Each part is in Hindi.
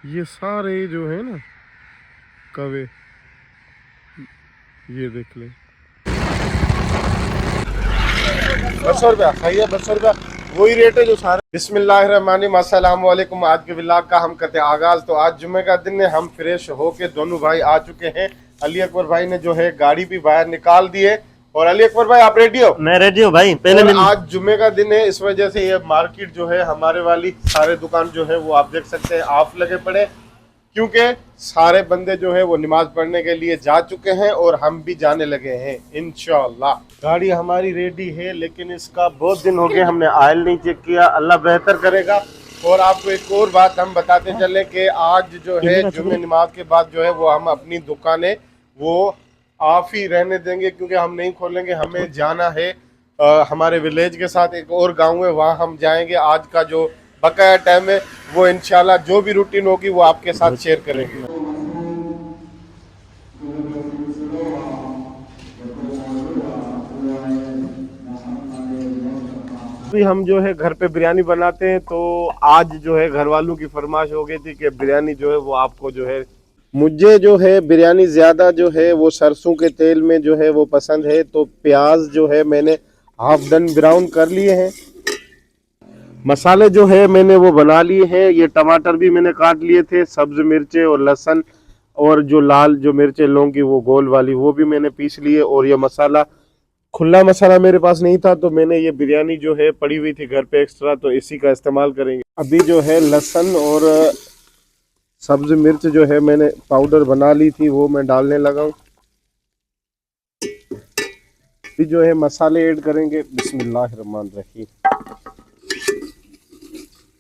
ये सारे जो है ना कवे, ये देख लें। 200 रुपया खाइए, 200 रुपया वही रेट है जो सारे। बिस्मिल्लाहिर्रहमानिर्रहीम, अस्सलाम वालेकुम। आज के व्लॉग का हम करते हैं आगाज। तो आज जुम्मे का दिन है, हम फ्रेश होके दोनों भाई आ चुके हैं। अली अकबर भाई ने जो है गाड़ी भी बाहर निकाल दी है। और अली अकबर भाई आप रेडी हो? मैं रेडी हूँ भाई। पहले और आज जुम्मे का दिन है, इस वजह से ये मार्केट जो है हमारे वाली सारे दुकान जो है वो आप देख सकते हैं ऑफ लगे पड़े, क्योंकि सारे बंदे जो है वो नमाज पढ़ने के लिए जा चुके हैं और हम भी जाने लगे हैं इंशाल्लाह। गाड़ी हमारी रेडी है, लेकिन इसका बहुत दिन हो गए हमने ऑयल नहीं चेक किया। अल्लाह बेहतर करेगा। और आपको एक और बात हम बताते चले कि आज जो है जुम्मे नमाज के बाद जो है वो हम अपनी दुकानें वो ऑफ ही रहने देंगे, क्योंकि हम नहीं खोलेंगे। हमें जाना है हमारे विलेज के साथ, एक और गाँव है वहाँ हम जाएंगे। आज का जो बकाया टाइम है वो इंशाल्लाह जो भी रूटीन होगी वो आपके साथ शेयर करेंगे। अभी हम जो है घर पे बिरयानी बनाते हैं, तो आज जो है घर वालों की फरमाइश हो गई थी कि बिरयानी जो है वो आपको जो है, मुझे जो है बिरयानी ज़्यादा जो है वो सरसों के तेल में जो है वो पसंद है। तो प्याज जो है मैंने हाफ डन ब्राउन कर लिए हैं। मसाले जो है मैंने वो बना लिए हैं। ये टमाटर भी मैंने काट लिए थे, सब्ज मिर्चें और लहसुन, और जो लाल जो मिर्चें लौंगी वो गोल वाली वो भी मैंने पीस लिए। और ये मसाला खुला मसाला मेरे पास नहीं था, तो मैंने ये बिरयानी जो है पड़ी हुई थी घर पे एक्स्ट्रा, तो इसी का इस्तेमाल करेंगे। अभी जो है लहसुन और सब्ज मिर्च जो है मैंने पाउडर बना ली थी वो मैं डालने लगा हूँ। अभी जो है मसाले ऐड करेंगे। बिस्मिल्लाहिर्रहमानिर्रहीम।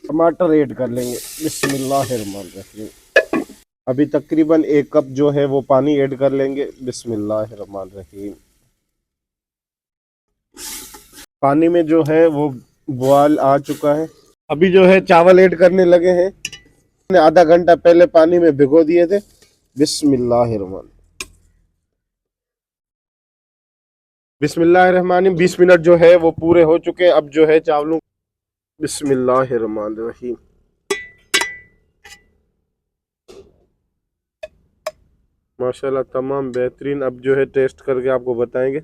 टमाटर ऐड कर लेंगे। बिस्मिल्लाहिर्रहमानिर्रहीम। अभी तकरीबन 1 कप जो है वो पानी ऐड कर लेंगे। बिस्मिल्लाहिर्रहमानिर्रहीम। पानी में जो है वो बॉयल आ चुका है। अभी जो है चावल ऐड करने लगे हैं। मैंने आधा घंटा पहले पानी में भिगो दिए थे। बिस्मिल्लाहिर्रहमान 20 मिनट जो है वो पूरे हो चुके हैं। अब जो है चावलों, बिस्मिल्लाहिर्रहमानिर्रहीम। माशाल्लाह तमाम बेहतरीन। अब जो है टेस्ट करके आपको बताएंगे,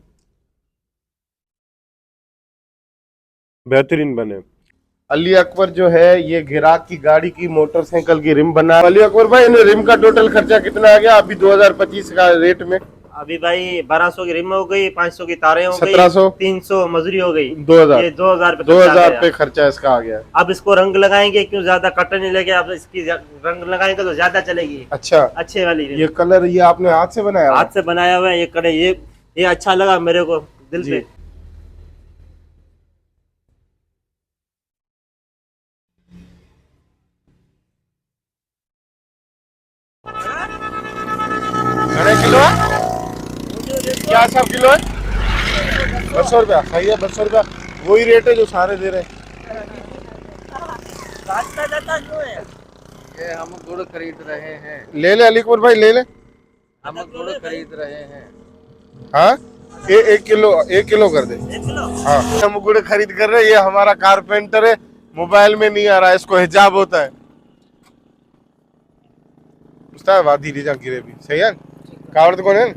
बेहतरीन बने। अली अकबर जो है ये गिराक की गाड़ी की मोटरसाइकिल की रिम बना। अली अकबर भाई इन रिम का टोटल खर्चा कितना आ गया अभी 2025 का रेट में? अभी भाई 1200 की रिम हो गई, 500 की तारें हो गई, 1700, 300 मजूरी हो गई, 2000, ये 2000 रुपये खर्चा इसका आ गया। अब इसको रंग लगाएंगे, क्यों ज्यादा कटन नहीं लगे। अब इसकी रंग लगाएंगे तो ज्यादा चलेगी। अच्छा, अच्छे वाली रिम। ये कलर ये आपने हाथ से बनाया? हाथ से बनाया हुआ है ये कड़े। ये अच्छा लगा मेरे को दिल पे। किलो है क्या? सब किलो है? 200 रुपया खाइए, 200 रुपया वही रेट है जो सारे दे रहे हैं। ये हम गुड़ खरीद रहे हैं। ले ले अली अकबर भाई, ले ले। हम गुड़ खरीद रहे हैं। हाँ, 1 किलो कर दे। 1 किलो। हाँ, हम गुड़ खरीद कर रहे हैं। ये हमारा कारपेंटर है, मोबाइल में नहीं आ रहा है, इसको हिजाब होता है। उस्ताद वादी रीजा गिरे भी सही है। कावड़ कौन है?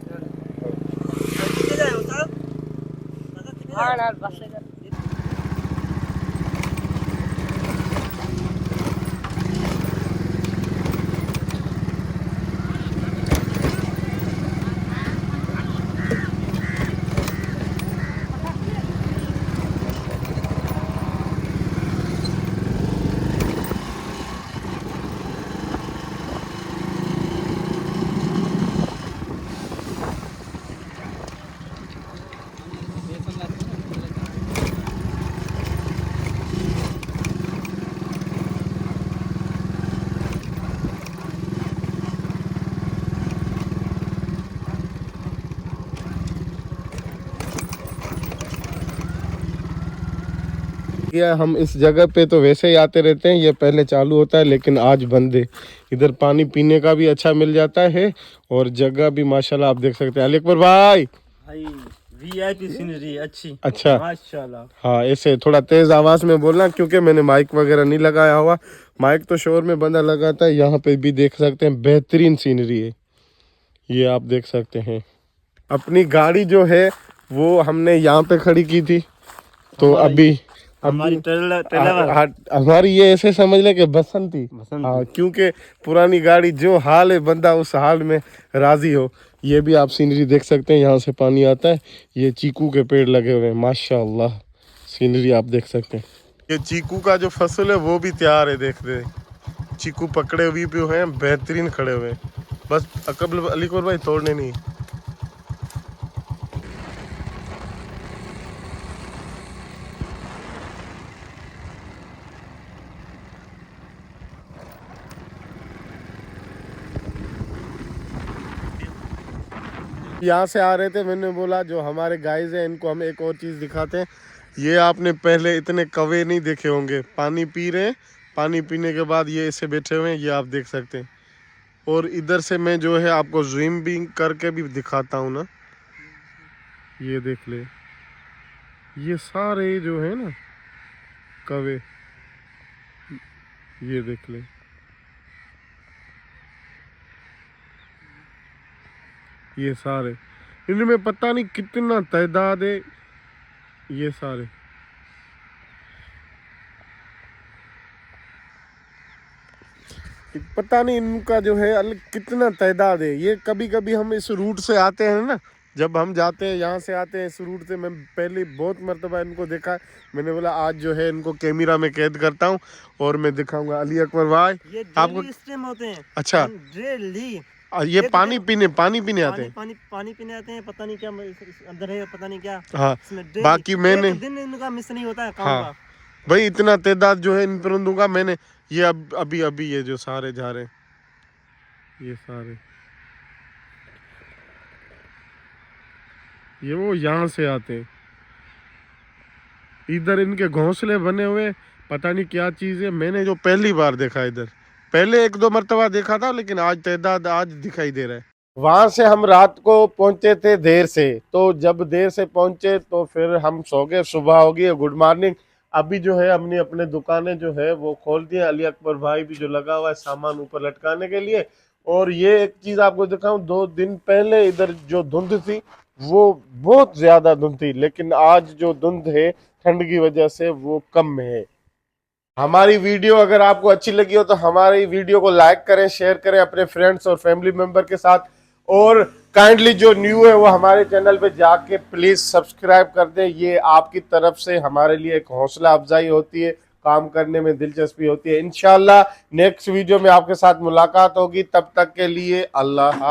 हम इस जगह पे तो वैसे ही आते रहते हैं, ये पहले चालू होता है लेकिन आज बंद है। इधर पानी पीने का भी अच्छा मिल जाता है और जगह भी माशाल्लाह आप देख सकते हैं। अली अकबर भाई VIP सीनरी अच्छी, अच्छा माशाल्लाह। हाँ, ऐसे थोड़ा तेज आवाज में बोलना क्योंकि मैंने माइक वगैरह नहीं लगाया हुआ। माइक तो शोर में बंदा लगाता है। यहाँ पे भी देख सकते हैं बेहतरीन सीनरी है, ये आप देख सकते हैं। अपनी गाड़ी जो है वो हमने यहाँ पे खड़ी की थी, तो अभी हमारी ट्रेलर हमारी ये ऐसे समझ ले कि बसंती। हाँ, क्योंकि पुरानी गाड़ी जो हाल है बंदा उस हाल में राजी हो। ये भी आप सीनरी देख सकते हैं, यहाँ से पानी आता है। ये चीकू के पेड़ लगे हुए हैं, माशाल्लाह सीनरी आप देख सकते हैं। ये चीकू का जो फसल है वो भी तैयार है, देख रहे हैं। चीकू पकड़े हुए भी हैं, बेहतरीन खड़े हुए हैं, बस अकबर अलीकोर भाई तोड़ने नहीं। यहाँ से आ रहे थे, मैंने बोला जो हमारे गाइज हैं इनको हम एक और चीज़ दिखाते हैं। ये आपने पहले इतने कौवे नहीं देखे होंगे, पानी पी रहे हैं, पानी पीने के बाद ये ऐसे बैठे हुए हैं, ये आप देख सकते हैं। और इधर से मैं जो है आपको ज़ूम भी करके भी दिखाता हूँ ना, ये देख ले, ये सारे जो है ना कौवे, ये देख ले, ये सारे, इनमें पता नहीं कितना तादाद है, ये सारे। पता नहीं इनका जो है अलग कितना तादाद है। ये कभी कभी हम इस रूट से आते हैं ना, जब हम जाते हैं यहाँ से आते हैं इस रूट से, मैं पहले बहुत मर्तबा इनको देखा है। मैंने बोला आज जो है इनको कैमरा में कैद करता हूँ और मैं दिखाऊंगा। अली अकबर भाई ये आपको स्टेम होते हैं। अच्छा, डेली ये पानी पीने आते हैं, पानी पीने आते हैं, पता नहीं क्या अंदर है, पता नहीं क्या। हाँ इसमें बाकी मैंने एक दिन इनका मिस नहीं होता है काम हाँ का। भाई इतना तादाद जो है इन परिंदों का। मैंने ये अभी ये जो सारे जा रहे हैं, ये सारे, ये वो यहाँ से आते हैं। इधर इनके घोंसले बने हुए, पता नहीं क्या चीज़ है। मैंने जो पहली बार देखा इधर, पहले एक दो मरतबा देखा था, लेकिन आज तादाद आज दिखाई दे रहा है। वहाँ से हम रात को पहुँचे थे देर से, तो जब देर से पहुँचे तो फिर हम सो गए। सुबह हो गई, गुड मॉर्निंग। अभी जो है हमने अपने दुकानें जो है वो खोल दी। अली अकबर भाई भी जो लगा हुआ है सामान ऊपर लटकाने के लिए। और ये एक चीज़ आपको दिखाऊं, 2 दिन पहले इधर जो धुंध थी वो बहुत ज़्यादा धुंध थी, लेकिन आज जो धुंध है ठंड की वजह से वो कम है। हमारी वीडियो अगर आपको अच्छी लगी हो तो हमारी वीडियो को लाइक करें, शेयर करें अपने फ्रेंड्स और फैमिली मेंबर के साथ। और काइंडली जो न्यू है वो हमारे चैनल पे जाके प्लीज सब्सक्राइब कर दें। ये आपकी तरफ से हमारे लिए एक हौसला अफजाई होती है, काम करने में दिलचस्पी होती है। इंशाल्लाह नेक्स्ट वीडियो में आपके साथ मुलाकात होगी, तब तक के लिए अल्लाह हाफ़िज़।